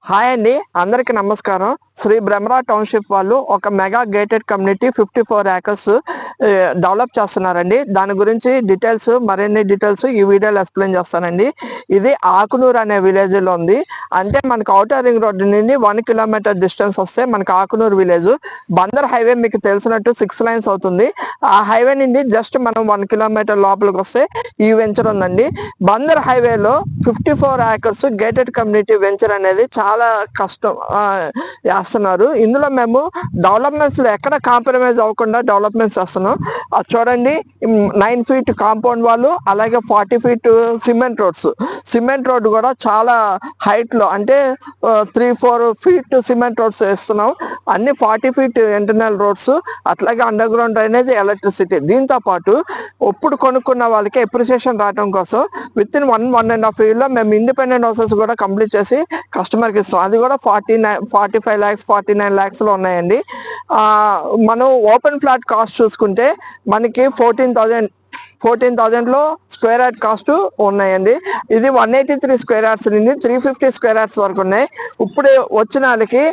Hi అండి, అందరికి నమస్కారం. శ్రీ బ్రహ్మరా టౌన్షిప్ వాళ్ళు ఒక mega gated community 54 acres develop చేస్తున్నారండి. దాని గురించి డీటెయిల్స్, మరిన్ని డీటెయిల్స్ ఈ వీడియోలో ఎక్స్ప్లెయిన్ చేస్తానండి. ఇది ఆకునూరు అనే విలేజ్ లో ఉంది. అంటే మనకు ఔటర్ రింగ్ రోడ్ నుండి 1 కిలోమీటర్ డిస్టెన్స్ వస్తే మనకు ఆకునూరు విలేజ్. బందర్ హైవే మీకు తెలిసినట్టు 6 లైన్స్ అవుతుంది. ఆ హైవే నుండి జస్ట్ మనం 1 కిలోమీటర్ లోపలికి వస్తే ఈ వెంచర్ ఉందండి. బందర్ హైవేలో 54 ఏకర్స్ గేటెడ్ కమ్యూనిటీ వెంచర్ అనేది చాలా కష్టం చేస్తున్నారు. ఇందులో మేము డెవలప్మెంట్స్ లో ఎక్కడ కాంప్రమైజ్ అవ్వకుండా డెవలప్మెంట్స్ చేస్తున్నాం. అది చూడండి, 9 ఫీట్ కాంపౌండ్ వాళ్ళు, అలాగే 40 ఫీట్ సిమెంట్ రోడ్ కూడా చాలా హైట్ లో, అంటే 3-4 ఫీట్ సిమెంట్ రోడ్స్ వేస్తున్నాం. అన్ని 40 ఫీట్ ఇంటర్నల్ రోడ్స్, అట్లాగే అండర్ గ్రౌండ్ డ్రైనేజ్, ఎలక్ట్రిసిటీ. దీంతో పాటు ఇప్పుడు కొనుక్కున్న వాళ్ళకి అప్రిసియేషన్ రావడం కోసం విత్ ఇన్ 1.5 year లో మేము ఇండిపెండెంట్ హౌసెస్ కూడా కంప్లీట్ చేసి కస్టమర్కి ఇస్తాం. అది కూడా 45 lakhs 49 lakhs లో ఉన్నాయండి. మనం ఓపెన్ ఫ్లాట్ కాస్ట్ చూసుకుంటే మనకి 14,000 లో స్క్వేర్ యార్డ్ కాస్ట్ ఉన్నాయండి. ఇది 183 స్క్వేర్ యార్డ్స్ నుండి 350 స్క్వేర్ యార్డ్స్ వరకు ఉన్నాయి. ఇప్పుడు వచ్చిన వాళ్ళకి